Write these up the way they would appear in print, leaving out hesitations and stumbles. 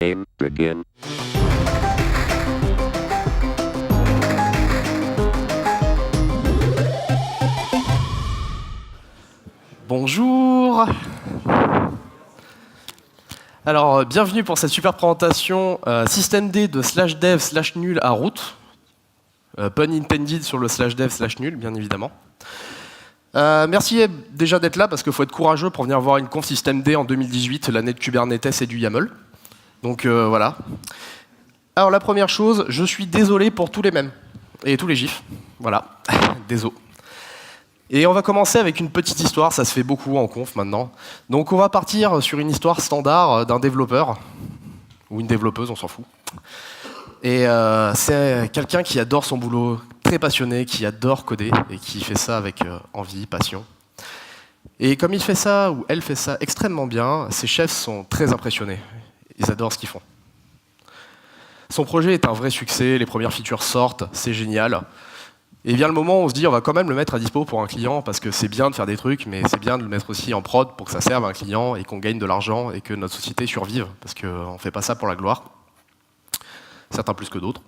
Game begin. Bonjour. Alors, bienvenue pour cette super présentation système D de /dev/nul à route. Pun intended sur le /dev/nul, bien évidemment. Merci déjà d'être là, parce qu'il faut être courageux pour venir voir une conf système D en 2018, l'année de Kubernetes et du YAML. Donc voilà. Alors la première chose, je suis désolé pour tous les mèmes et tous les gifs. Voilà, désolé. Et on va commencer avec une petite histoire, ça se fait beaucoup en conf maintenant. Donc on va partir sur une histoire standard d'un développeur, ou une développeuse, on s'en fout. Et c'est quelqu'un qui adore son boulot, très passionné, qui adore coder, et qui fait ça avec envie, passion. Et comme il fait ça, ou elle fait ça extrêmement bien, ses chefs sont très impressionnés. Ils adorent ce qu'ils font. Son projet est un vrai succès, les premières features sortent, c'est génial. Et vient le moment où on se dit on va quand même le mettre à dispo pour un client parce que c'est bien de faire des trucs, mais c'est bien de le mettre aussi en prod pour que ça serve à un client et qu'on gagne de l'argent et que notre société survive, parce qu'on ne fait pas ça pour la gloire. Certains plus que d'autres,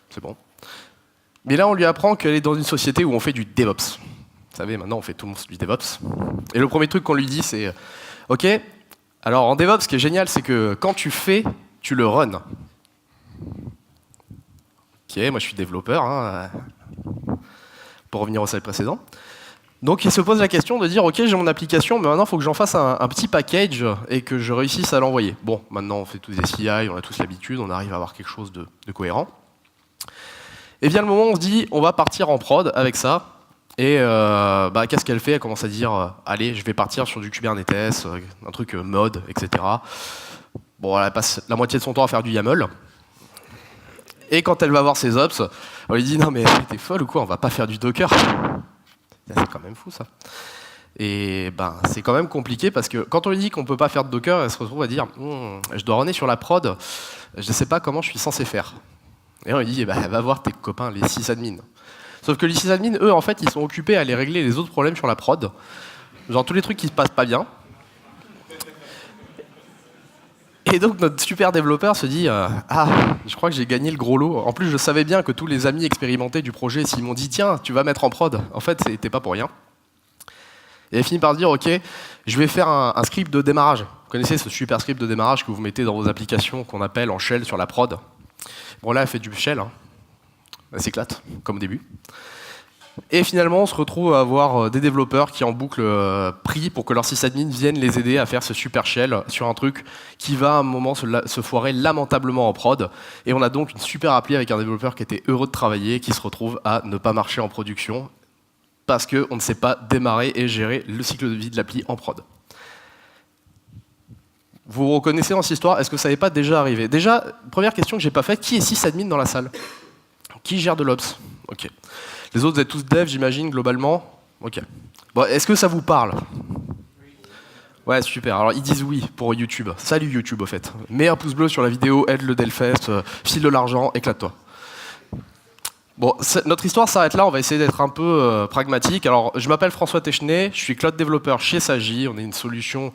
c'est bon. Mais là on lui apprend qu'elle est dans une société où on fait du DevOps. Vous savez, maintenant on fait tout le monde du DevOps. Et le premier truc qu'on lui dit c'est ok, alors en DevOps ce qui est génial c'est que quand tu fais, tu le run. Ok, moi je suis développeur, hein, pour revenir au slide précédent. Donc il se pose la question de dire ok, j'ai mon application, mais maintenant il faut que j'en fasse un petit package et que je réussisse à l'envoyer. Bon, maintenant on fait tous des CI, on a tous l'habitude, on arrive à avoir quelque chose de cohérent. Et vient le moment où on se dit on va partir en prod avec ça. Et qu'est-ce qu'elle fait? Elle commence à dire allez, je vais partir sur du Kubernetes, un truc mode, etc. Bon, elle passe la moitié de son temps à faire du YAML. Et quand elle va voir ses ops, on lui dit non mais t'es folle ou quoi, on va pas faire du Docker. C'est quand même fou ça. Et c'est quand même compliqué parce que quand on lui dit qu'on peut pas faire de Docker, elle se retrouve à dire je dois runner sur la prod, je sais pas comment je suis censé faire. Et on lui dit va voir tes copains les sysadmins. Sauf que les sysadmins, eux en fait ils sont occupés à aller régler les autres problèmes sur la prod. Genre tous les trucs qui se passent pas bien. Et donc notre super développeur se dit je crois que j'ai gagné le gros lot. En plus je savais bien que tous les amis expérimentés du projet, s'ils m'ont dit tiens tu vas mettre en prod, en fait c'était pas pour rien. Et elle finit par se dire ok, je vais faire un script de démarrage. Vous connaissez ce super script de démarrage que vous mettez dans vos applications qu'on appelle en shell sur la prod. Bon là elle fait du shell, hein. Elle s'éclate comme au début. Et finalement, on se retrouve à avoir des développeurs qui en boucle prient pour que leurs sysadmins viennent les aider à faire ce super shell sur un truc qui va à un moment se foirer lamentablement en prod. Et on a donc une super appli avec un développeur qui était heureux de travailler, qui se retrouve à ne pas marcher en production parce qu'on ne sait pas démarrer et gérer le cycle de vie de l'appli en prod. Vous vous reconnaissez dans cette histoire? Est-ce que ça n'est pas déjà arrivé? Déjà, première question que j'ai pas faite, qui est sysadmin dans la salle? Qui gère de l'ops? Ok. Les autres, vous êtes tous devs, j'imagine, globalement? Ok. Bon, est-ce que ça vous parle? Ouais, super. Alors, ils disent oui pour YouTube. Salut YouTube, au fait. Mets un pouce bleu sur la vidéo, aide le Delfest, file de l'argent, éclate-toi. Bon, notre histoire s'arrête là, on va essayer d'être un peu pragmatique. Alors, je m'appelle François Techenet, je suis cloud développeur chez Sagi. On est une solution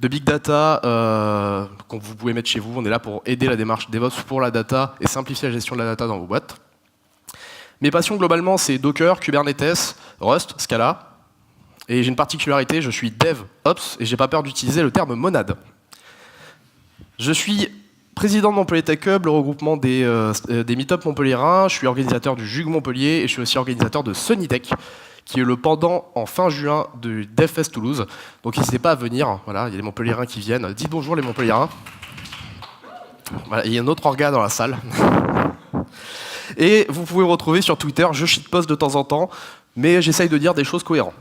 de big data que vous pouvez mettre chez vous. On est là pour aider la démarche DevOps pour la data et simplifier la gestion de la data dans vos boîtes. Mes passions globalement c'est Docker, Kubernetes, Rust, Scala. Et j'ai une particularité, je suis DevOps et j'ai pas peur d'utiliser le terme monade. Je suis président de Montpellier Tech Hub, le regroupement des meet-up montpelliérains. Je suis organisateur du Jug Montpellier et je suis aussi organisateur de Sunnytech, qui est le pendant en fin juin du DevFest Toulouse. Donc n'hésitez pas à venir, voilà, il y a les Montpelliérains qui viennent. Dites bonjour les Montpelliérains. Voilà, il y a un autre orga dans la salle. Et vous pouvez me retrouver sur Twitter, je shitpost de temps en temps, mais j'essaye de dire des choses cohérentes.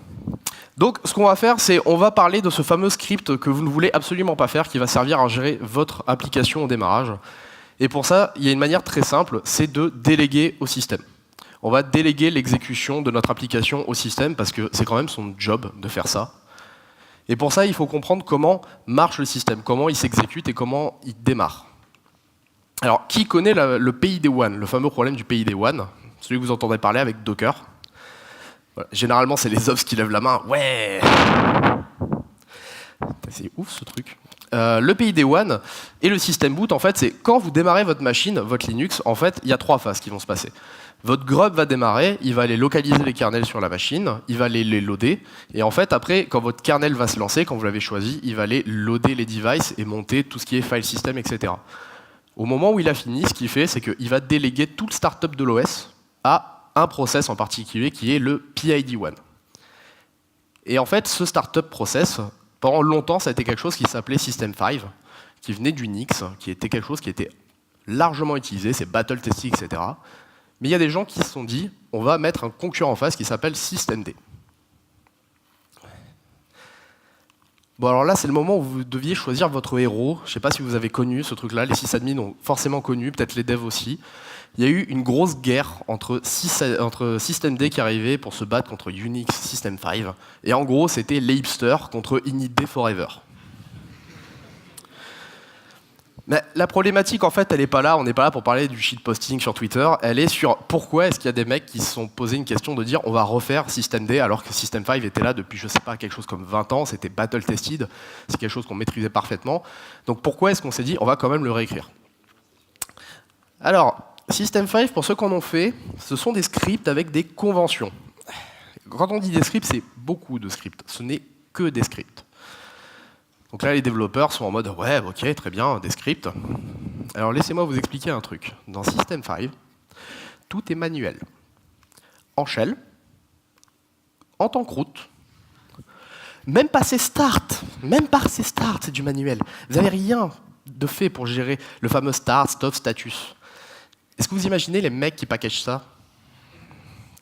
Donc ce qu'on va faire, c'est on va parler de ce fameux script que vous ne voulez absolument pas faire, qui va servir à gérer votre application au démarrage. Et pour ça, il y a une manière très simple, c'est de déléguer au système. On va déléguer l'exécution de notre application au système, parce que c'est quand même son job de faire ça. Et pour ça, il faut comprendre comment marche le système, comment il s'exécute et comment il démarre. Alors, qui connaît le PID1, le fameux problème du PID1, celui que vous entendez parler avec Docker? Voilà. Généralement, c'est les ops qui lèvent la main. Ouais! C'est ouf ce truc. Le PID 1 et le système boot, en fait, c'est quand vous démarrez votre machine, votre Linux, en fait, il y a 3 phases qui vont se passer. Votre grub va démarrer, il va aller localiser les kernels sur la machine, il va aller les loader, et en fait, après, quand votre kernel va se lancer, quand vous l'avez choisi, il va aller loader les devices et monter tout ce qui est file system, etc. Au moment où il a fini, ce qu'il fait, c'est qu'il va déléguer tout le startup de l'OS à un process en particulier qui est le PID1. Et en fait, ce startup process, pendant longtemps, ça a été quelque chose qui s'appelait System 5, qui venait d'Unix, qui était quelque chose qui était largement utilisé, c'est battle testing, etc. Mais il y a des gens qui se sont dit, on va mettre un concurrent en face qui s'appelle systemd. Bon, alors là, c'est le moment où vous deviez choisir votre héros. Je ne sais pas si vous avez connu ce truc-là, les sysadmins ont forcément connu, peut-être les devs aussi. Il y a eu une grosse guerre entre systemd qui arrivait pour se battre contre Unix System 5. Et en gros, c'était les hipsters contre initd forever. Mais la problématique, en fait, elle n'est pas là. On n'est pas là pour parler du shitposting sur Twitter. Elle est sur pourquoi est-ce qu'il y a des mecs qui se sont posé une question de dire on va refaire systemd alors que System 5 était là depuis, je sais pas, quelque chose comme 20 ans. C'était battle tested. C'est quelque chose qu'on maîtrisait parfaitement. Donc pourquoi est-ce qu'on s'est dit on va quand même le réécrire? Alors, System 5, pour ceux qui en ont fait, ce sont des scripts avec des conventions. Quand on dit des scripts, c'est beaucoup de scripts. Ce n'est que des scripts. Donc là, les développeurs sont en mode « Ouais, ok, très bien, des scripts. » Alors laissez-moi vous expliquer un truc. Dans System 5, tout est manuel. En shell, en tant que root, même pas c'est start, c'est du manuel. Vous n'avez rien de fait pour gérer le fameux start, stop, status. Est-ce que vous imaginez les mecs qui packagent ça?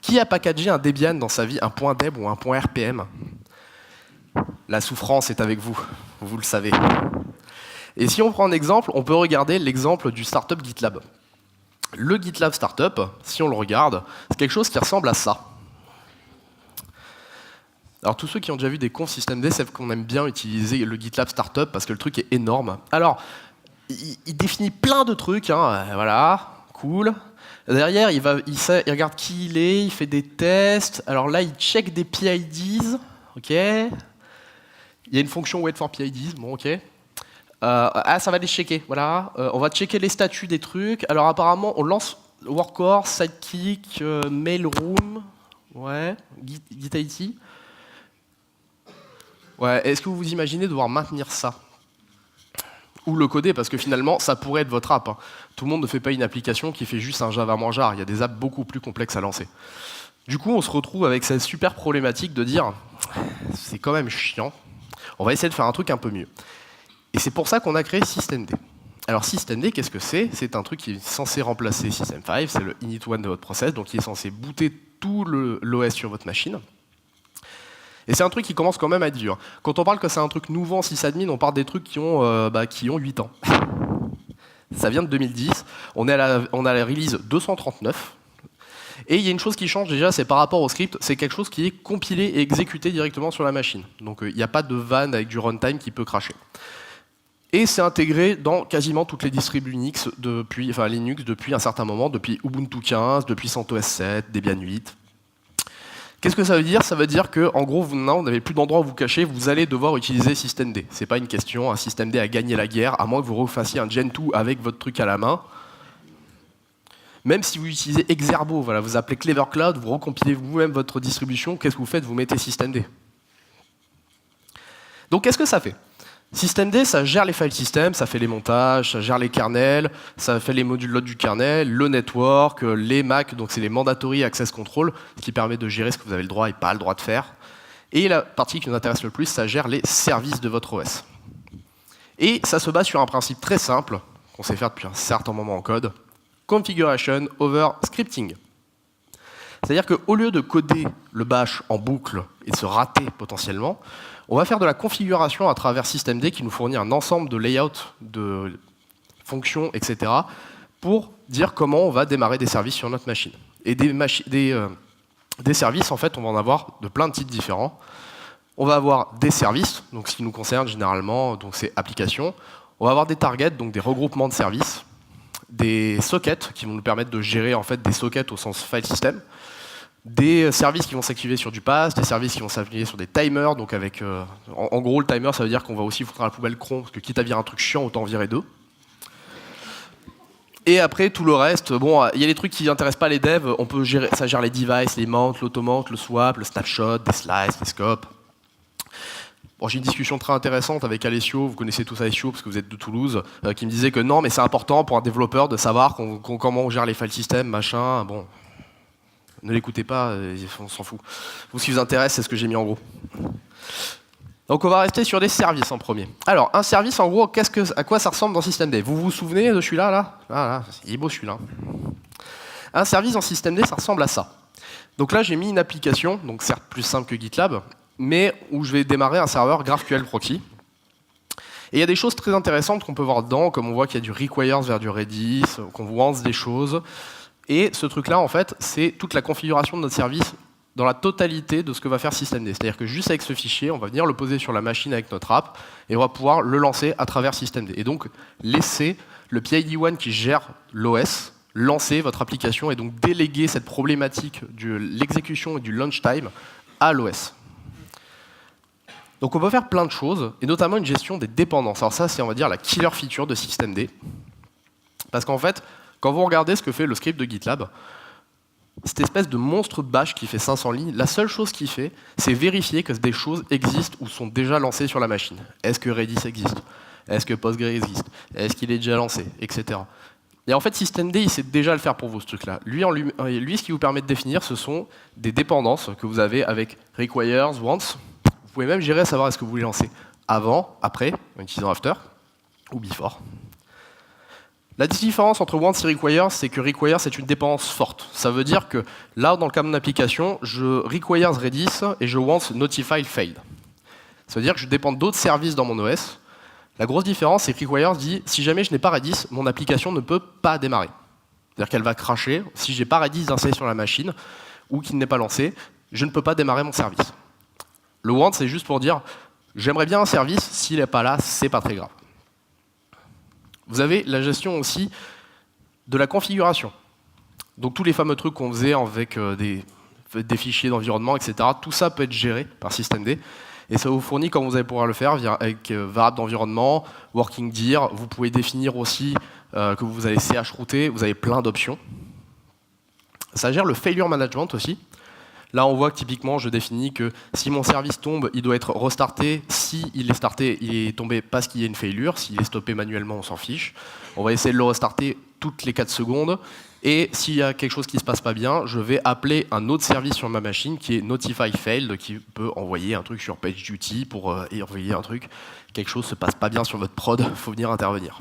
Qui a packagé un Debian dans sa vie, un .deb ou un .rpm? La souffrance est avec vous, vous le savez. Et si on prend un exemple, on peut regarder l'exemple du startup GitLab. Le GitLab startup, si on le regarde, c'est quelque chose qui ressemble à ça. Alors tous ceux qui ont déjà vu des confs systemd savent qu'on aime bien utiliser le GitLab startup parce que le truc est énorme. Alors, il définit plein de trucs, hein, voilà, cool. Derrière, il regarde qui il est, il fait des tests. Alors là, il check des PIDs, ok. Il y a une fonction wait for PIDs, bon ok. Ça va les checker, voilà. On va checker les statuts des trucs. Alors apparemment, on lance workhorse, sidekick, mailroom, ouais, git-it. Ouais, est-ce que vous vous imaginez devoir maintenir ça? Ou le coder, parce que finalement, ça pourrait être votre app. Hein. Tout le monde ne fait pas une application qui fait juste un Java manjar. Il y a des apps beaucoup plus complexes à lancer. Du coup, on se retrouve avec cette super problématique de dire c'est quand même chiant. On va essayer de faire un truc un peu mieux. Et c'est pour ça qu'on a créé systemd. Alors systemd, qu'est-ce que c'est? C'est un truc qui est censé remplacer System 5, c'est le init1 de votre process, donc il est censé booter tout l'OS sur votre machine. Et c'est un truc qui commence quand même à être dur. Quand on parle que c'est un truc nouveau en sysadmin, on parle des trucs qui ont 8 ans. Ça vient de 2010, on a la release 239. Et il y a une chose qui change déjà, c'est par rapport au script, c'est quelque chose qui est compilé et exécuté directement sur la machine. Donc il n'y a pas de vanne avec du runtime qui peut cracher. Et c'est intégré dans quasiment toutes les distribs Linux depuis un certain moment, depuis Ubuntu 15, depuis CentOS 7, Debian 8. Qu'est-ce que ça veut dire? Ça veut dire que, en gros, vous n'avez plus d'endroit où vous cacher, vous allez devoir utiliser systemd. C'est pas une question, un systemd a gagné la guerre, à moins que vous refassiez un Gentoo avec votre truc à la main. Même si vous utilisez Exerbo, voilà, vous appelez Clever Cloud, vous recompilez vous-même votre distribution, qu'est-ce que vous faites? Vous mettez systemd. Donc qu'est-ce que ça fait? Systemd, ça gère les file systems, ça fait les montages, ça gère les kernels, ça fait les modules load du kernel, le network, les MAC, donc c'est les mandatory access control, ce qui permet de gérer ce que vous avez le droit et pas le droit de faire. Et la partie qui nous intéresse le plus, ça gère les services de votre OS. Et ça se base sur un principe très simple, qu'on sait faire depuis un certain moment en code, configuration over scripting. C'est-à-dire qu'au lieu de coder le bash en boucle et de se rater potentiellement, on va faire de la configuration à travers systemd qui nous fournit un ensemble de layouts, de fonctions, etc. pour dire comment on va démarrer des services sur notre machine. Et des services, en fait, on va en avoir de plein de types différents. On va avoir des services, donc ce qui nous concerne généralement, donc c'est applications. On va avoir des targets, donc des regroupements de services. Des sockets qui vont nous permettre de gérer en fait des sockets au sens file system. des services qui vont s'activer sur du pass, des services qui vont s'activer sur des timers, donc avec, en gros le timer ça veut dire qu'on va aussi foutre à la poubelle cron, parce que quitte à virer un truc chiant, autant en virer deux. Et après tout le reste, bon, il y a des trucs qui n'intéressent pas les devs, on peut gérer, ça gère les devices, les mounts, l'automount, le swap, le snapshot, des slices, les scopes. Bon, j'ai une discussion très intéressante avec Alessio, vous connaissez tous Alessio parce que vous êtes de Toulouse, qui me disait que non, mais c'est important pour un développeur de savoir comment on gère les file systems, machin, bon. Ne l'écoutez pas, on s'en fout. Vous, ce qui vous intéresse, c'est ce que j'ai mis en gros. Donc on va rester sur des services en premier. Alors, un service, en gros, à quoi ça ressemble dans systemd? Vous vous souvenez de celui-là, là? Là, il est beau celui-là. Un service dans systemd, ça ressemble à ça. Donc là, j'ai mis une application, donc certes plus simple que GitLab, mais où je vais démarrer un serveur GraphQL proxy. Et il y a des choses très intéressantes qu'on peut voir dedans, comme on voit qu'il y a du requires vers du Redis, qu'on lance des choses. Et ce truc-là, en fait, c'est toute la configuration de notre service dans la totalité de ce que va faire systemd. C'est-à-dire que juste avec ce fichier, on va venir le poser sur la machine avec notre app, et on va pouvoir le lancer à travers systemd. Et donc, laisser le PID1 qui gère l'OS lancer votre application et donc déléguer cette problématique de l'exécution et du launch time à l'OS. Donc on peut faire plein de choses, et notamment une gestion des dépendances. Alors ça, c'est, on va dire, la killer feature de systemd. Parce qu'en fait, quand vous regardez ce que fait le script de GitLab, cette espèce de monstre bash qui fait 500 lignes, la seule chose qu'il fait, c'est vérifier que des choses existent ou sont déjà lancées sur la machine. Est-ce que Redis existe? Est-ce que Postgre existe? Est-ce qu'il est déjà lancé? Etc. Et en fait, systemd, il sait déjà le faire pour vous, ce truc-là. Lui, ce qui vous permet de définir, ce sont des dépendances que vous avez avec requires, wants. Vous pouvez même gérer à savoir est-ce que vous voulez lancer avant, après, en utilisant after, ou before. La différence entre wants et requires, c'est que requires, c'est une dépendance forte. Ça veut dire que là, dans le cas de mon application, je requires Redis et je wants notify failed. Ça veut dire que je dépends d'autres services dans mon OS. La grosse différence, c'est que requires dit, si jamais je n'ai pas Redis, mon application ne peut pas démarrer. C'est-à-dire qu'elle va cracher. Si je n'ai pas Redis installé sur la machine, ou qu'il n'est pas lancé, je ne peux pas démarrer mon service. Le want, c'est juste pour dire, j'aimerais bien un service, s'il n'est pas là, c'est pas très grave. Vous avez la gestion aussi de la configuration. Donc tous les fameux trucs qu'on faisait avec des fichiers d'environnement, etc., tout ça peut être géré par systemd. Et ça vous fournit, comme vous allez pouvoir le faire, avec variable d'environnement, working dir. Vous pouvez définir aussi que vous allez ch-router, vous avez plein d'options. Ça gère le failure management aussi. Là, on voit que typiquement, je définis que si mon service tombe, il doit être restarté. Si il est starté, il est tombé parce qu'il y a une failure. S'il est stoppé manuellement, on s'en fiche. On va essayer de le restarter toutes les 4 secondes. Et s'il y a quelque chose qui ne se passe pas bien, je vais appeler un autre service sur ma machine qui est notify failed, qui peut envoyer un truc sur PageDuty pour envoyer un truc. Quelque chose ne se passe pas bien sur votre prod, il faut venir intervenir.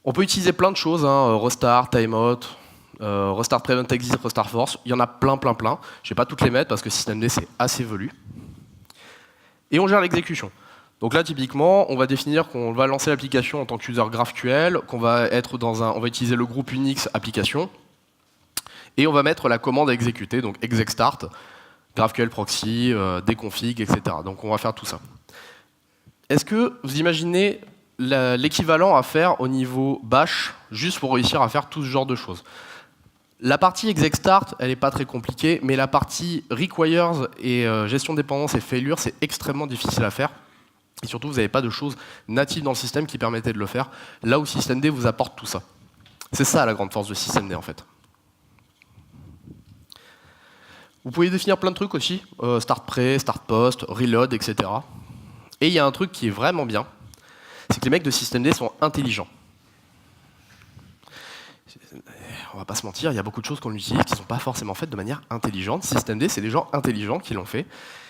On peut utiliser plein de choses, hein, restart, timeout, restart prevent exit, restart force. Il y en a plein. Je ne vais pas toutes les mettre parce que systemd c'est assez velu. Et on gère l'exécution. Donc là, typiquement, on va définir qu'on va lancer l'application en tant qu'user GraphQL, qu'on va être on va utiliser le groupe Unix application, et on va mettre la commande à exécuter, donc exec start, GraphQL proxy, déconfig, etc. Donc on va faire tout ça. Est-ce que vous imaginez l'équivalent à faire au niveau bash, juste pour réussir à faire tout ce genre de choses? La partie exec start, elle n'est pas très compliquée, mais la partie requires et gestion de dépendance et failure, c'est extrêmement difficile à faire. Et surtout, vous n'avez pas de choses natives dans le système qui permettaient de le faire, là où systemd vous apporte tout ça. C'est ça la grande force de systemd en fait. Vous pouvez définir plein de trucs aussi, start pre, start post, reload, etc. Et il y a un truc qui est vraiment bien, c'est que les mecs de systemd sont intelligents. On va pas se mentir, il y a beaucoup de choses qu'on utilise qui ne sont pas forcément faites de manière intelligente. Systemd, c'est des gens intelligents qui l'ont fait.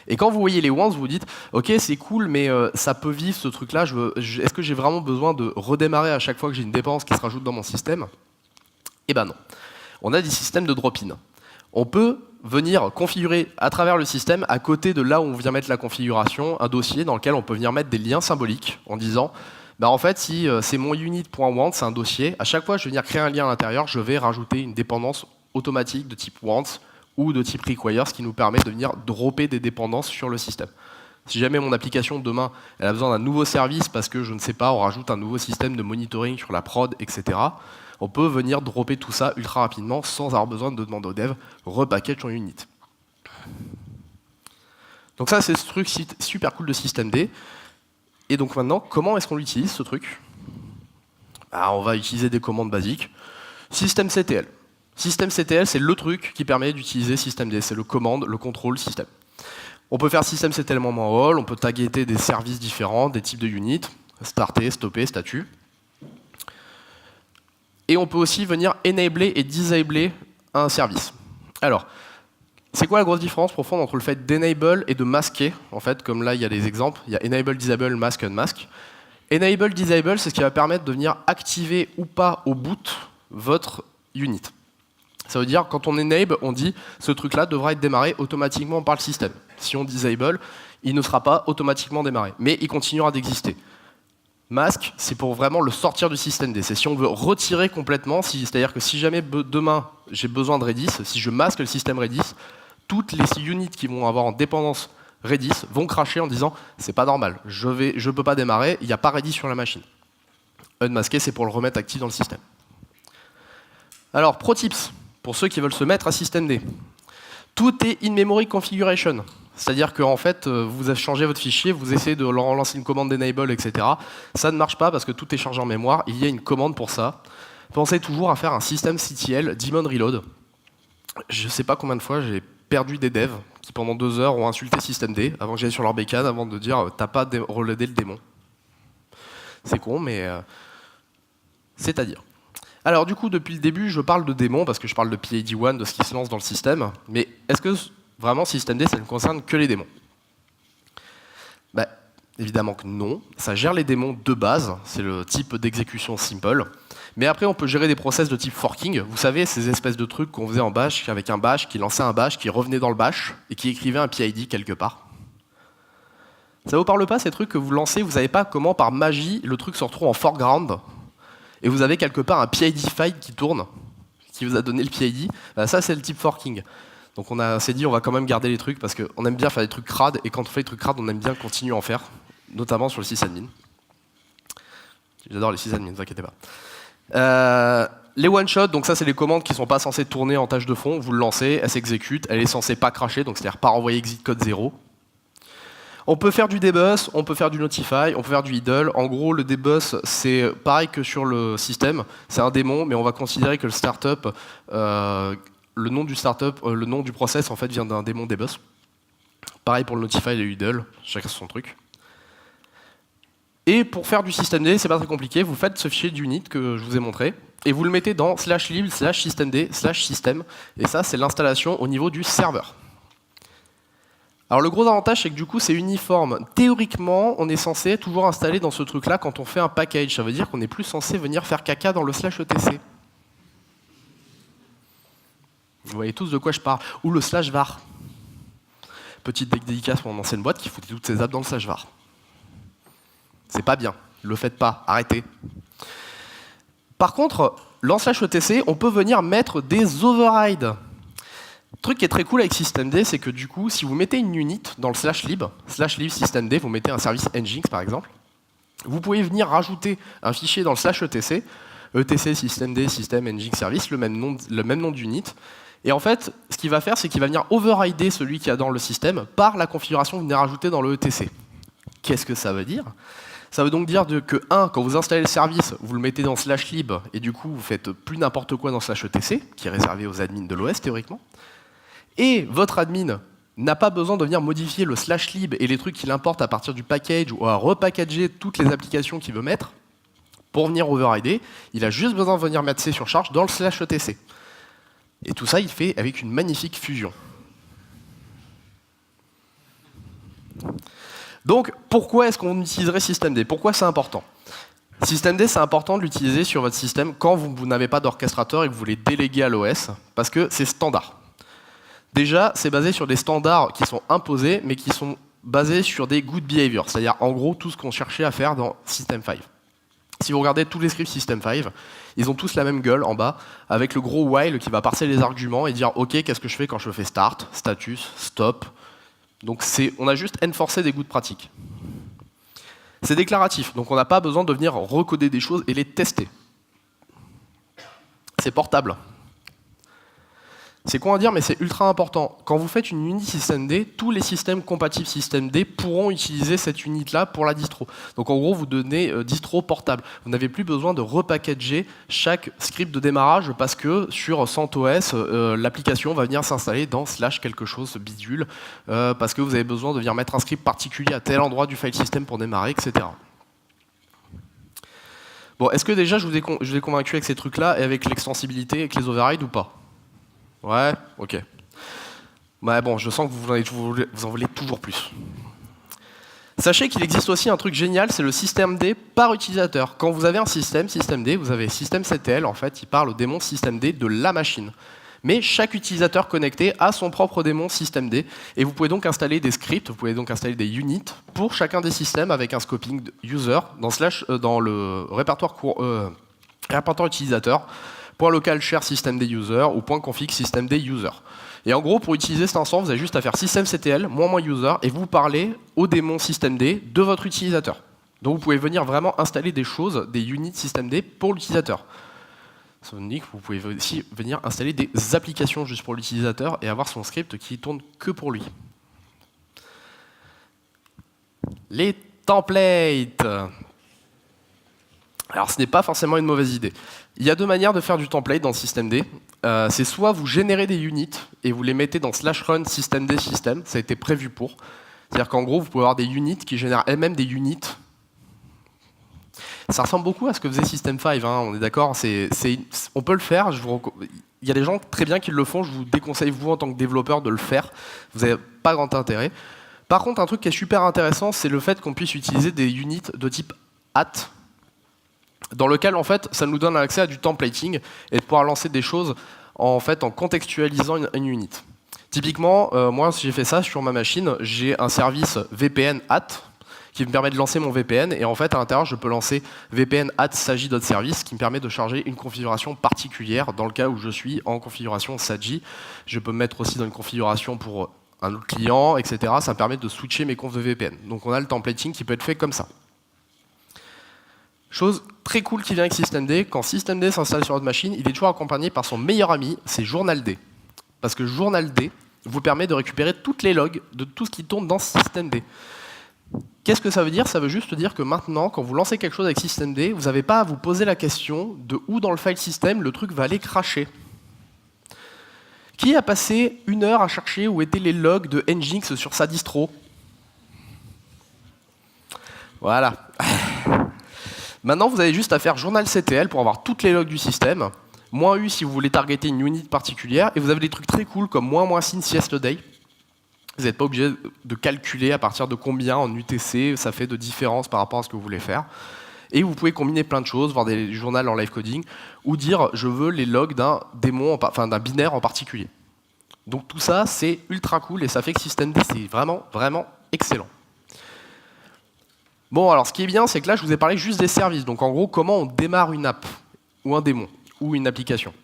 Et quand vous voyez les wants, vous vous dites « Ok, c'est cool, mais ça peut vivre ce truc-là. Est-ce que j'ai vraiment besoin de redémarrer à chaque fois que j'ai une dépense qui se rajoute dans mon système ?» Eh ben non. On a des systèmes de drop-in. On peut venir configurer à travers le système, à côté de là où on vient mettre la configuration, un dossier dans lequel on peut venir mettre des liens symboliques en disant bah en fait, si c'est mon unit.want, c'est un dossier, à chaque fois que je vais venir créer un lien à l'intérieur, je vais rajouter une dépendance automatique de type want ou de type require, ce qui nous permet de venir dropper des dépendances sur le système. Si jamais mon application demain elle a besoin d'un nouveau service parce que je ne sais pas, on rajoute un nouveau système de monitoring sur la prod, etc., on peut venir dropper tout ça ultra rapidement sans avoir besoin de demander au dev repackage ton unit. Donc ça, c'est ce truc super cool de systemd. Et donc maintenant, comment est-ce qu'on l'utilise, ce truc? On va utiliser des commandes basiques. Systemctl. Systemctl, c'est le truc qui permet d'utiliser systemd. C'est le commande, le contrôle système. On peut faire systemctl-all, on peut targeter des services différents, des types de units, starter, stopper, statut. Et on peut aussi venir enabler et disabler un service. Alors, c'est quoi la grosse différence profonde entre le fait d'enable et de masquer? En fait, comme là, il y a des exemples. Il y a enable, disable, mask, unmask. Enable, disable, c'est ce qui va permettre de venir activer ou pas au boot votre unit. Ça veut dire, quand on enable, on dit ce truc-là devra être démarré automatiquement par le système. Si on disable, il ne sera pas automatiquement démarré, mais il continuera d'exister. Mask, c'est pour vraiment le sortir du systemd. C'est si on veut retirer complètement, c'est-à-dire que si jamais demain j'ai besoin de Redis, si je masque le système Redis, toutes les units qui vont avoir en dépendance Redis vont cracher en disant c'est pas normal, je ne peux pas démarrer, il n'y a pas Redis sur la machine. Unmasquer, c'est pour le remettre actif dans le système. Alors, pro tips, pour ceux qui veulent se mettre à systemd. Tout est in-memory configuration. C'est-à-dire qu'en fait, vous avez changé votre fichier, vous essayez de lancer une commande d'enable, etc. Ça ne marche pas parce que tout est chargé en mémoire. Il y a une commande pour ça. Pensez toujours à faire un systemctl daemon reload. Je ne sais pas combien de fois j'ai perdu des devs qui pendant 2 heures ont insulté systemd avant que j'aille sur leur bécane avant de dire t'as pas reloadé le démon. C'est con, mais c'est-à-dire. Alors du coup, depuis le début, je parle de démons parce que je parle de PID1, de ce qui se lance dans le système. Mais est-ce que vraiment systemd, ça ne concerne que les démons? Évidemment que non. Ça gère les démons de base. C'est le type d'exécution simple. Mais après, on peut gérer des process de type forking. Vous savez, ces espèces de trucs qu'on faisait en bash, avec un bash, qui lançait un bash, qui revenait dans le bash, et qui écrivait un PID quelque part. Ça vous parle pas, ces trucs que vous lancez, vous savez pas comment, par magie, le truc se retrouve en foreground, et vous avez quelque part un PID file qui tourne, qui vous a donné le PID. Ça, c'est le type forking. Donc on s'est dit, on va quand même garder les trucs, parce qu'on aime bien faire des trucs crades, et quand on fait des trucs crades, on aime bien continuer à en faire, notamment sur le sysadmin. J'adore les sysadmins, ne vous inquiétez pas. Les one-shots, donc ça c'est les commandes qui ne sont pas censées tourner en tâche de fond, vous le lancez, elle s'exécute, elle est censée pas cracher, donc c'est-à-dire pas renvoyer exit code 0. On peut faire du dbus, on peut faire du notify, on peut faire du idle. En gros, le dbus, c'est pareil que sur le système, c'est un démon, mais on va considérer que le startup, le nom du process en fait vient d'un démon dbus. Pareil pour le notify et le idle, chacun son truc. Et pour faire du systemd, c'est pas très compliqué, vous faites ce fichier d'unit que je vous ai montré, et vous le mettez dans /lib/systemd/system, et ça c'est l'installation au niveau du serveur. Alors le gros avantage, c'est que du coup c'est uniforme. Théoriquement, on est censé toujours installer dans ce truc-là quand on fait un package, ça veut dire qu'on n'est plus censé venir faire caca dans le /etc. Vous voyez tous de quoi je parle. Ou le /var. Petite dédicace pour mon ancienne boîte qui foutait toutes ses apps dans le /var. C'est pas bien, le faites pas, arrêtez. Par contre, dans /etc, on peut venir mettre des overrides. Le truc qui est très cool avec systemd, c'est que du coup, si vous mettez une unit dans le /lib systemd, vous mettez un service nginx par exemple, vous pouvez venir rajouter un fichier dans le /etc, etc systemd system nginx service, le même nom d'unit. Et en fait, ce qu'il va faire, c'est qu'il va venir overrider celui qu'il y a dans le système par la configuration que vous venez rajouter dans le etc. Qu'est-ce que ça veut dire? Ça veut donc dire que, quand vous installez le service, vous le mettez dans /lib, et du coup, vous faites plus n'importe quoi dans /etc, qui est réservé aux admins de l'OS, théoriquement. Et votre admin n'a pas besoin de venir modifier le /lib et les trucs qu'il importe à partir du package, ou à repackager toutes les applications qu'il veut mettre, pour venir overrider. Il a juste besoin de venir mettre C sur charge dans le /etc. Et tout ça, il fait avec une magnifique fusion. Donc, pourquoi est-ce qu'on utiliserait systemd? Pourquoi c'est important? Systemd, c'est important de l'utiliser sur votre système quand vous n'avez pas d'orchestrateur et que vous voulez déléguer à l'OS, parce que c'est standard. Déjà, c'est basé sur des standards qui sont imposés, mais qui sont basés sur des good behavior, c'est-à-dire en gros tout ce qu'on cherchait à faire dans System5. Si vous regardez tous les scripts System5, ils ont tous la même gueule en bas, avec le gros while qui va parser les arguments et dire « Ok, qu'est-ce que je fais quand je fais start, status, stop ?» Donc on a juste enforcé des goûts de pratique. C'est déclaratif, donc on n'a pas besoin de venir recoder des choses et les tester. C'est portable. C'est con à dire, mais c'est ultra important. Quand vous faites une unit systemd, tous les systèmes compatibles systemd pourront utiliser cette unit-là pour la distro. Donc en gros, vous donnez distro portable. Vous n'avez plus besoin de repackager chaque script de démarrage parce que sur CentOS, l'application va venir s'installer dans / quelque chose bidule parce que vous avez besoin de venir mettre un script particulier à tel endroit du file system pour démarrer, etc. Bon, est-je que déjà je vous ai convaincu avec ces trucs-là et avec l'extensibilité, avec les overrides ou pas? Ouais, ok. Ouais, bon, je sens que vous en voulez toujours plus. Sachez qu'il existe aussi un truc génial, c'est le systemd par utilisateur. Quand vous avez un systemd, vous avez systemctl, en fait, il parle au démon systemd de la machine. Mais chaque utilisateur connecté a son propre démon systemd, et vous pouvez donc installer des scripts, vous pouvez donc installer des units pour chacun des systèmes avec un scoping user dans le répertoire utilisateur. .local share systemd user ou .config systemd user. Et en gros, pour utiliser cet ensemble, vous avez juste à faire systemctl -user et vous parlez au démon systemd de votre utilisateur. Donc vous pouvez venir vraiment installer des choses, des units systemd pour l'utilisateur. Ça veut dire que vous pouvez aussi venir installer des applications juste pour l'utilisateur et avoir son script qui tourne que pour lui. Les templates. Alors ce n'est pas forcément une mauvaise idée. Il y a deux manières de faire du template dans le systemd. C'est soit vous générez des units et vous les mettez dans /run systemd system, ça a été prévu pour. C'est-à-dire qu'en gros, vous pouvez avoir des units qui génèrent elles-mêmes des units. Ça ressemble beaucoup à ce que faisait System5, hein, on est d'accord, on peut le faire. Il y a des gens très bien qui le font, je vous déconseille, vous, en tant que développeur, de le faire. Vous n'avez pas grand intérêt. Par contre, un truc qui est super intéressant, c'est le fait qu'on puisse utiliser des units de type at, dans lequel en fait ça nous donne accès à du templating et de pouvoir lancer des choses en contextualisant une unit. Typiquement, moi si j'ai fait ça sur ma machine, j'ai un service VPN at qui me permet de lancer mon VPN et en fait à l'intérieur je peux lancer VPN at sagi.service qui me permet de charger une configuration particulière dans le cas où je suis en configuration sagi. Je peux me mettre aussi dans une configuration pour un autre client, etc. Ça me permet de switcher mes confs de VPN. Donc on a le templating qui peut être fait comme ça. Chose très cool qui vient avec systemd, quand systemd s'installe sur votre machine, il est toujours accompagné par son meilleur ami, c'est journald. Parce que journald vous permet de récupérer toutes les logs de tout ce qui tourne dans systemd. Qu'est-ce que ça veut dire? Ça veut juste dire que maintenant, quand vous lancez quelque chose avec systemd, vous n'avez pas à vous poser la question de où dans le file system le truc va aller cracher. Qui a passé 1 heure à chercher où étaient les logs de Nginx sur sa distro? Voilà. Maintenant, vous avez juste à faire journalctl pour avoir toutes les logs du système, -u si vous voulez targeter une unit particulière, et vous avez des trucs très cool comme -sin yesterday. Vous n'êtes pas obligé de calculer à partir de combien en UTC ça fait de différence par rapport à ce que vous voulez faire. Et vous pouvez combiner plein de choses, voir des journaux en live coding, ou dire je veux les logs d'un démon, d'un binaire en particulier. Donc tout ça, c'est ultra cool et ça fait que systemd, c'est vraiment, vraiment excellent. Bon, alors ce qui est bien, c'est que là, je vous ai parlé juste des services. Donc en gros, comment on démarre une app, ou un démon, ou une application.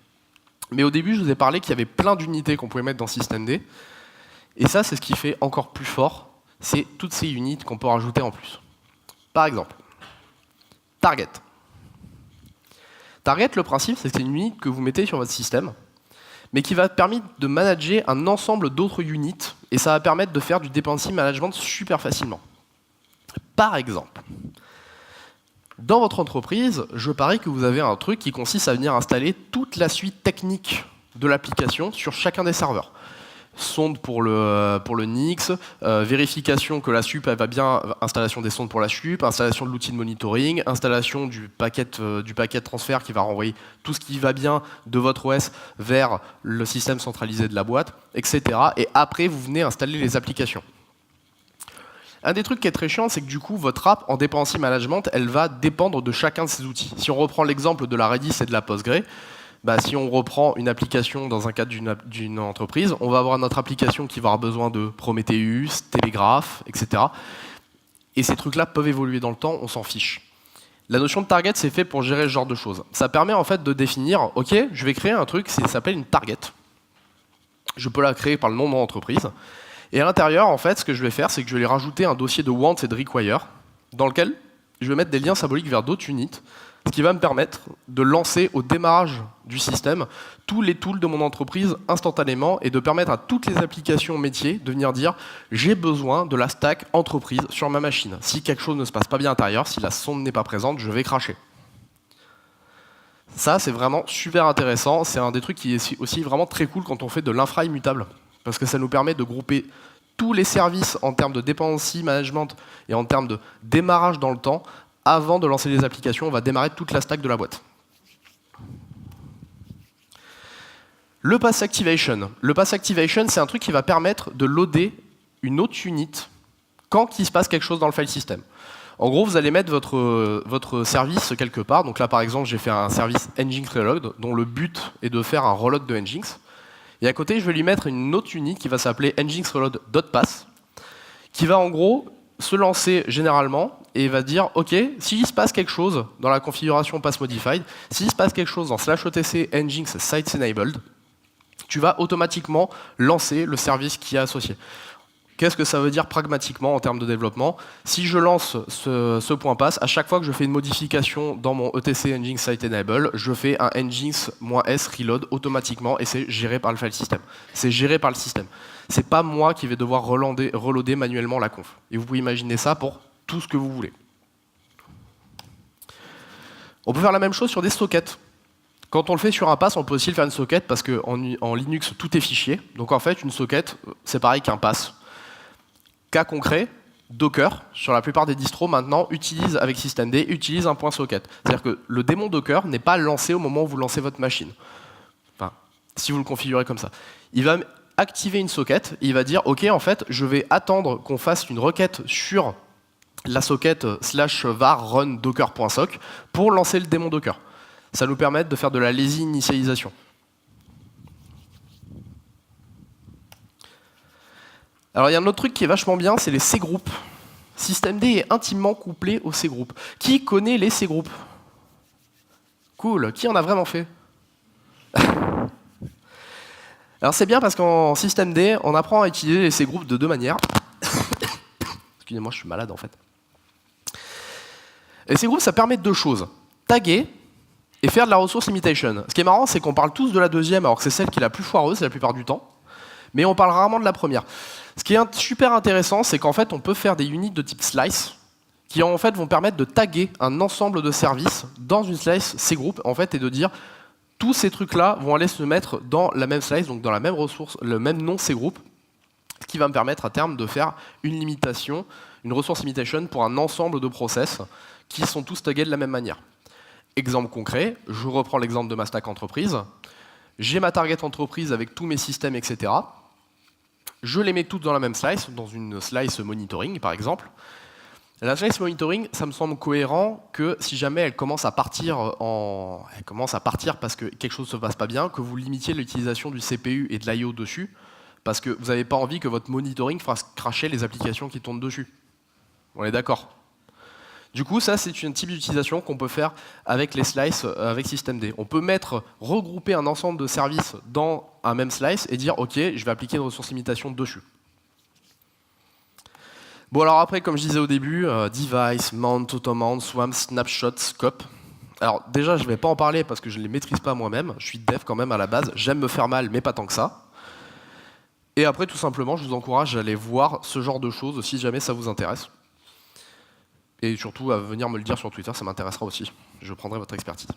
Mais au début, je vous ai parlé qu'il y avait plein d'unités qu'on pouvait mettre dans systemd. Et ça, c'est ce qui fait encore plus fort, c'est toutes ces unités qu'on peut rajouter en plus. Par exemple, target. Target, le principe, c'est que c'est une unité que vous mettez sur votre système, mais qui va permettre de manager un ensemble d'autres unités, et ça va permettre de faire du dependency management super facilement. Par exemple, dans votre entreprise, je parie que vous avez un truc qui consiste à venir installer toute la suite technique de l'application sur chacun des serveurs. Sonde pour le NIX, vérification que la SUP elle va bien, installation des sondes pour la SUP, installation de l'outil de monitoring, installation du paquet de transfert qui va renvoyer tout ce qui va bien de votre OS vers le système centralisé de la boîte, etc. Et après, vous venez installer les applications. Un des trucs qui est très chiant, c'est que du coup, votre app en dependency management, elle va dépendre de chacun de ces outils. Si on reprend l'exemple de la Redis et de la Postgre, si on reprend une application dans un cadre d'une entreprise, on va avoir notre application qui va avoir besoin de Prometheus, Telegraph, etc. Et ces trucs-là peuvent évoluer dans le temps, on s'en fiche. La notion de target, c'est fait pour gérer ce genre de choses. Ça permet en fait de définir, ok, je vais créer un truc, ça s'appelle une target. Je peux la créer par le nom de mon entreprise. Et à l'intérieur, en fait, ce que je vais faire, c'est que je vais lui rajouter un dossier de wants et de require, dans lequel je vais mettre des liens symboliques vers d'autres units, ce qui va me permettre de lancer au démarrage du système tous les tools de mon entreprise instantanément et de permettre à toutes les applications métiers de venir dire j'ai besoin de la stack entreprise sur ma machine. Si quelque chose ne se passe pas bien à l'intérieur, si la sonde n'est pas présente, je vais cracher. Ça, c'est vraiment super intéressant. C'est un des trucs qui est aussi vraiment très cool quand on fait de l'infra immutable, parce que ça nous permet de grouper tous les services en termes de dependency management et en termes de démarrage dans le temps. Avant de lancer les applications, on va démarrer toute la stack de la boîte. Le pass activation. Le pass activation, c'est un truc qui va permettre de loader une autre unit quand il se passe quelque chose dans le file system. En gros, vous allez mettre votre service quelque part. Donc là, par exemple, j'ai fait un service Nginx Reload, dont le but est de faire un reload de Nginx. Et à côté, je vais lui mettre une autre unit qui va s'appeler Nginx Reload.pass, qui va en gros se lancer généralement et va dire ok, s'il se passe quelque chose dans la configuration pass modified, s'il se passe quelque chose dans /etc Nginx sites enabled, tu vas automatiquement lancer le service qui est associé. Qu'est-ce que ça veut dire pragmatiquement en termes de développement? Si je lance ce point pass, à chaque fois que je fais une modification dans mon etc Nginx site enable, je fais un Nginx-s reload automatiquement et c'est géré par le file system. C'est géré par le système. C'est pas moi qui vais devoir reloader manuellement la conf. Et vous pouvez imaginer ça pour tout ce que vous voulez. On peut faire la même chose sur des sockets. Quand on le fait sur un pass, on peut aussi le faire une socket parce qu'en Linux, tout est fichier. Donc en fait, une socket, c'est pareil qu'un pass. Cas concret, Docker, sur la plupart des distros maintenant, avec systemd, utilise un point socket. C'est-à-dire que le démon Docker n'est pas lancé au moment où vous lancez votre machine. Enfin, si vous le configurez comme ça. Il va activer une socket, et il va dire, ok, en fait, je vais attendre qu'on fasse une requête sur la socket /var run docker.soc pour lancer le démon Docker. Ça nous permet de faire de la lazy initialisation. Alors il y a un autre truc qui est vachement bien, c'est les C-groupes. Systemd est intimement couplé aux C-groupes. Qui connaît les C-groupes? Cool. Qui en a vraiment fait? Alors c'est bien parce qu'en systemd, on apprend à utiliser les C-groupes de deux manières. Excusez-moi, je suis malade en fait. Les C-groupes, ça permet deux choses. Taguer et faire de la resource limitation. Ce qui est marrant, c'est qu'on parle tous de la deuxième, alors que c'est celle qui est la plus foireuse la plupart du temps. Mais on parle rarement de la première. Ce qui est super intéressant, c'est qu'en fait, on peut faire des units de type slice qui en fait vont permettre de taguer un ensemble de services dans une slice C-group en fait, et de dire tous ces trucs-là vont aller se mettre dans la même slice, donc dans la même ressource, le même nom C-group, ce qui va me permettre à terme de faire une limitation, une resource limitation pour un ensemble de process qui sont tous tagués de la même manière. Exemple concret, je reprends l'exemple de ma stack entreprise. J'ai ma target entreprise avec tous mes systèmes, etc. Je les mets toutes dans la même slice, dans une slice monitoring par exemple. La slice monitoring, ça me semble cohérent que si jamais elle commence à partir parce que quelque chose ne se passe pas bien, que vous limitiez l'utilisation du CPU et de l'IO dessus, parce que vous n'avez pas envie que votre monitoring fasse cracher les applications qui tournent dessus. On est d'accord? Du coup, ça, c'est un type d'utilisation qu'on peut faire avec les slices, avec systemd. On peut regrouper un ensemble de services dans un même slice et dire, OK, je vais appliquer une ressource limitation dessus. Bon, alors après, comme je disais au début, device, mount, automount, swamp, snapshot, scope. Alors déjà, je ne vais pas en parler parce que je ne les maîtrise pas moi-même. Je suis dev quand même à la base. J'aime me faire mal, mais pas tant que ça. Et après, tout simplement, je vous encourage à aller voir ce genre de choses si jamais ça vous intéresse. Et surtout à venir me le dire sur Twitter, ça m'intéressera aussi. Je prendrai votre expertise.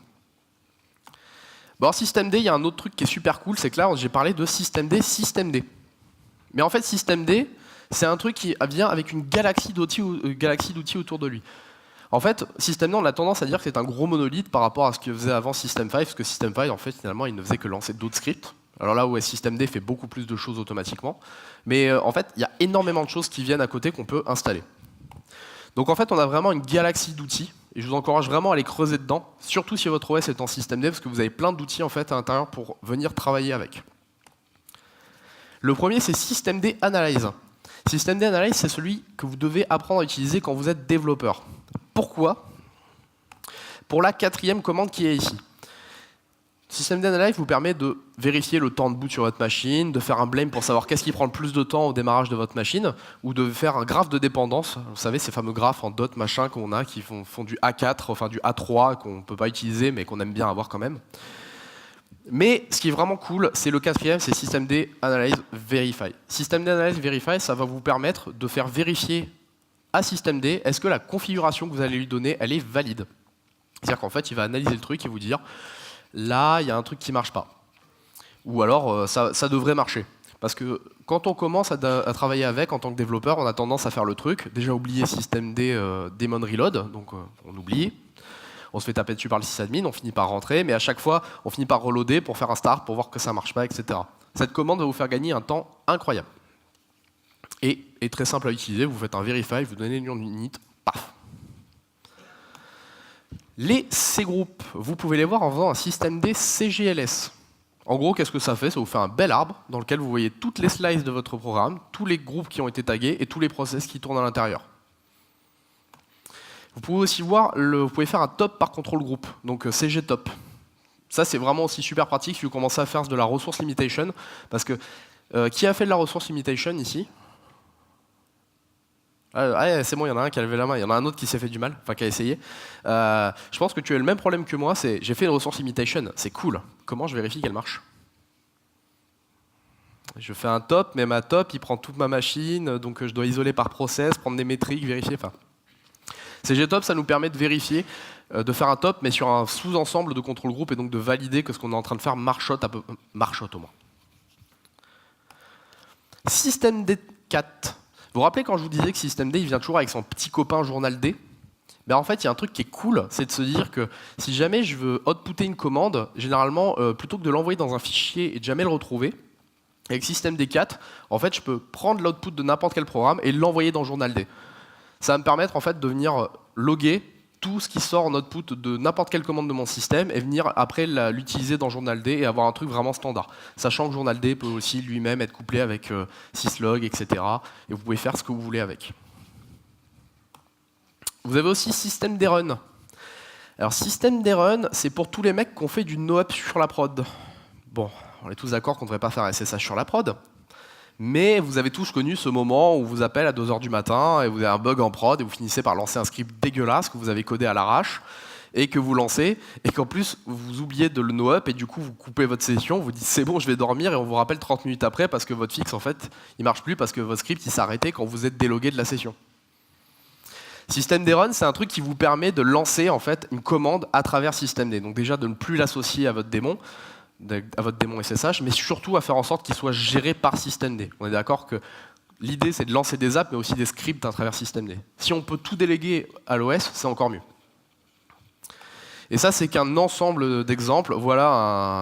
Bon, alors systemd, il y a un autre truc qui est super cool, c'est que là, j'ai parlé de systemd. Mais en fait, systemd, c'est un truc qui vient avec une galaxie d'outils autour de lui. En fait, systemd, on a tendance à dire que c'est un gros monolithe par rapport à ce que faisait avant System5, parce que System5, en fait, finalement, il ne faisait que lancer d'autres scripts. Alors là où systemd fait beaucoup plus de choses automatiquement. Mais en fait, il y a énormément de choses qui viennent à côté qu'on peut installer. Donc en fait, on a vraiment une galaxie d'outils, et je vous encourage vraiment à aller creuser dedans, surtout si votre OS est en systemd, parce que vous avez plein d'outils en fait à l'intérieur pour venir travailler avec. Le premier, c'est systemd Analyze. Systemd Analyze, c'est celui que vous devez apprendre à utiliser quand vous êtes développeur. Pourquoi? Pour la quatrième commande qui est ici. Systemd Analyze vous permet de vérifier le temps de boot sur votre machine, de faire un blame pour savoir qu'est-ce qui prend le plus de temps au démarrage de votre machine, ou de faire un graphe de dépendance. Vous savez, ces fameux graphes en dot machin qu'on a, qui font du A4, enfin du A3, qu'on ne peut pas utiliser, mais qu'on aime bien avoir quand même. Mais ce qui est vraiment cool, c'est le quatrième, c'est Systemd Analyze Verify. Systemd Analyze Verify, ça va vous permettre de faire vérifier à Systemd est-ce que la configuration que vous allez lui donner, elle est valide. C'est-à-dire qu'en fait, il va analyser le truc et vous dire là, il y a un truc qui ne marche pas. Ou alors, ça devrait marcher. Parce que quand on commence à travailler avec, en tant que développeur, on a tendance à faire le truc. Déjà oublier Systemd daemon reload, donc on oublie. On se fait taper dessus par le sysadmin, on finit par rentrer, mais à chaque fois, on finit par reloader pour faire un start, pour voir que ça ne marche pas, etc. Cette commande va vous faire gagner un temps incroyable. Et est très simple à utiliser, vous faites un verify, vous donnez le nom d'init, paf. Les C-groupes, vous pouvez les voir en faisant un Systemd CGLS. En gros, qu'est-ce que ça fait? Ça vous fait un bel arbre dans lequel vous voyez toutes les slices de votre programme, tous les groupes qui ont été tagués et tous les process qui tournent à l'intérieur. Vous pouvez aussi voir, vous pouvez faire un top par contrôle groupe, donc CG top. Ça, c'est vraiment aussi super pratique si vous commencez à faire de la resource limitation, parce que qui a fait de la resource limitation ici? Ah, c'est bon, il y en a un qui a levé la main, il y en a un autre qui s'est fait du mal, enfin qui a essayé. Je pense que tu as le même problème que moi, c'est j'ai fait une resource limitation, c'est cool. Comment je vérifie qu'elle marche? Je fais un top, mais ma top, il prend toute ma machine, donc je dois isoler par process, prendre des métriques, vérifier, enfin. CGTop, ça nous permet de vérifier, de faire un top, mais sur un sous-ensemble de contrôle groupe, et donc de valider que ce qu'on est en train de faire marchote au moins. Systemd 4. Vous vous rappelez quand je vous disais que Systemd il vient toujours avec son petit copain journal D? Ben en fait, il y a un truc qui est cool, c'est de se dire que si jamais je veux outputter une commande, généralement, plutôt que de l'envoyer dans un fichier et de jamais le retrouver, avec Systemd 4, en fait, je peux prendre l'output de n'importe quel programme et l'envoyer dans journal D. Ça va me permettre en fait de venir loguer tout ce qui sort en output de n'importe quelle commande de mon système et venir après l'utiliser dans journal D et avoir un truc vraiment standard. Sachant que journal D peut aussi lui-même être couplé avec syslog, etc. Et vous pouvez faire ce que vous voulez avec. Vous avez aussi Systemd run. Alors Systemd run, c'est pour tous les mecs qui ont fait du no-up sur la prod. Bon, on est tous d'accord qu'on ne devrait pas faire un SSH sur la prod. Mais vous avez tous connu ce moment où on vous appelle à 2h du matin et vous avez un bug en prod et vous finissez par lancer un script dégueulasse que vous avez codé à l'arrache et que vous lancez et qu'en plus vous oubliez de le no-up et du coup vous coupez votre session, vous dites c'est bon je vais dormir et on vous rappelle 30 minutes après parce que votre fixe en fait il marche plus parce que votre script il s'est arrêté quand vous êtes délogué de la session. Systemd run, c'est un truc qui vous permet de lancer en fait une commande à travers Systemd. Donc déjà de ne plus l'associer à votre démon SSH, mais surtout à faire en sorte qu'il soit géré par Systemd. On est d'accord que l'idée c'est de lancer des apps, mais aussi des scripts à travers Systemd. Si on peut tout déléguer à l'OS, c'est encore mieux. Et ça, c'est qu'un ensemble d'exemples. Voilà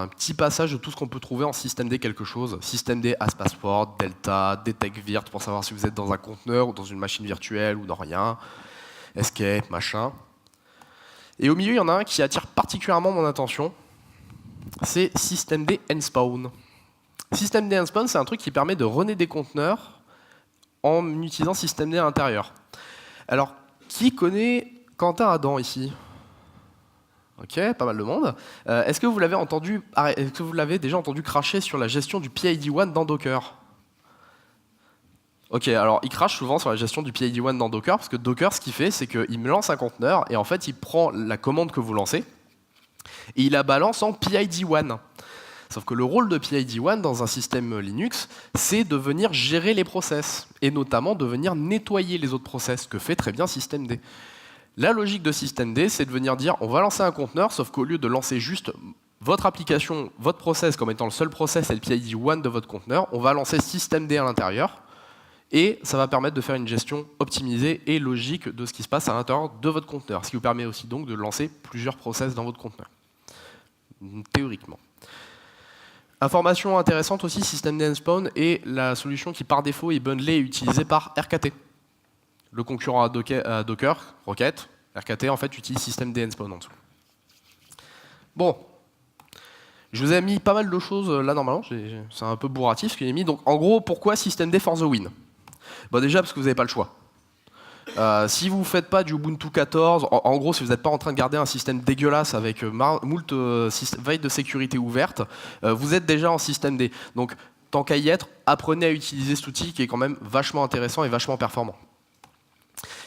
un petit passage de tout ce qu'on peut trouver en Systemd quelque chose. Systemd as password, delta, detect virt pour savoir si vous êtes dans un conteneur ou dans une machine virtuelle ou dans rien, escape, machin. Et au milieu, il y en a un qui attire particulièrement mon attention. C'est Systemd nspawn. Systemd nspawn, c'est un truc qui permet de runner des conteneurs en utilisant Systemd à l'intérieur. Alors, qui connaît Quentin Adam ici? Ok, pas mal de monde. Est-ce que vous l'avez entendu, est-ce que vous l'avez déjà entendu cracher sur la gestion du PID1 dans Docker? Ok, alors il crache souvent sur la gestion du PID1 dans Docker, parce que Docker, ce qu'il fait, c'est qu'il me lance un conteneur, et en fait, il prend la commande que vous lancez, et il la balance en PID1. Sauf que le rôle de PID1 dans un système Linux, c'est de venir gérer les process, et notamment de venir nettoyer les autres process, que fait très bien Systemd. La logique de Systemd, c'est de venir dire on va lancer un conteneur, sauf qu'au lieu de lancer juste votre application, votre process comme étant le seul process et le PID1 de votre conteneur, on va lancer Systemd à l'intérieur, et ça va permettre de faire une gestion optimisée et logique de ce qui se passe à l'intérieur de votre conteneur, ce qui vous permet aussi donc de lancer plusieurs process dans votre conteneur, théoriquement. Information intéressante aussi, Systemd nspawn est la solution qui par défaut est bundlée et utilisée par RKT. Le concurrent à Docker, Rocket, RKT en fait utilise Systemd nspawn en dessous. Bon, je vous ai mis pas mal de choses là normalement, c'est un peu bourratif ce que j'ai mis. Donc en gros, pourquoi Systemd for the win? Bon déjà parce que vous n'avez pas le choix. Si vous ne faites pas du Ubuntu 14, en gros, si vous n'êtes pas en train de garder un système dégueulasse avec moult veilles de sécurité ouvertes, vous êtes déjà en système D. Donc, tant qu'à y être, apprenez à utiliser cet outil qui est quand même vachement intéressant et vachement performant.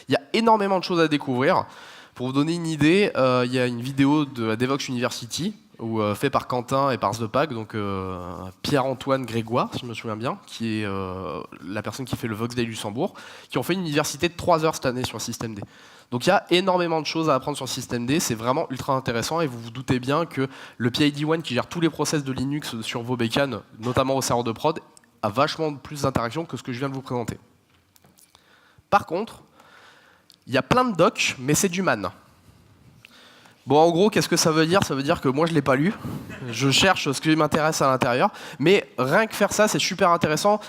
Il y a énormément de choses à découvrir. Pour vous donner une idée, il y a une vidéo de la Devoxx University fait par Quentin et par ThePag, donc Pierre-Antoine Grégoire, si je me souviens bien, qui est la personne qui fait le Vox Day Luxembourg, qui ont fait une université de 3 heures cette année sur le système D. Donc il y a énormément de choses à apprendre sur le système D, c'est vraiment ultra intéressant et vous vous doutez bien que le PID1 qui gère tous les process de Linux sur vos bécanes, notamment au serveur de prod, a vachement plus d'interactions que ce que je viens de vous présenter. Par contre, il y a plein de docs, mais c'est du man. Bon, en gros, qu'est-ce que ça veut dire? Ça veut dire que moi, je ne l'ai pas lu. Je cherche ce qui m'intéresse à l'intérieur. Mais rien que faire ça, c'est super intéressant.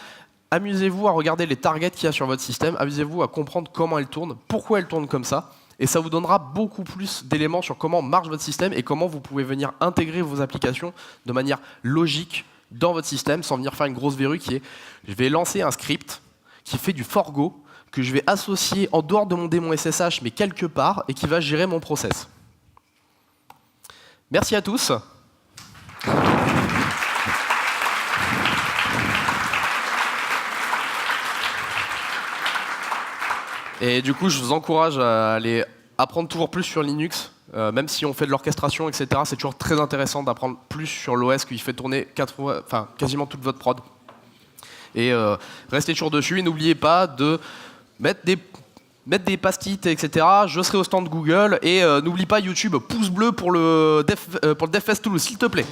Amusez-vous à regarder les targets qu'il y a sur votre système. Amusez-vous à comprendre comment elles tournent, pourquoi elles tournent comme ça. Et ça vous donnera beaucoup plus d'éléments sur comment marche votre système et comment vous pouvez venir intégrer vos applications de manière logique dans votre système sans venir faire une grosse verrue qui est je vais lancer un script qui fait du forgo que je vais associer en dehors de mon démon SSH mais quelque part et qui va gérer mon process. Merci à tous. Et du coup, je vous encourage à aller apprendre toujours plus sur Linux. Même si on fait de l'orchestration, etc., c'est toujours très intéressant d'apprendre plus sur l'OS qui fait tourner quasiment toute votre prod. Et restez toujours dessus et n'oubliez pas de mettre des post-it, etc. Je serai au stand Google et n'oublie pas YouTube, pouce bleu pour le DevFest Toulouse, s'il te plaît.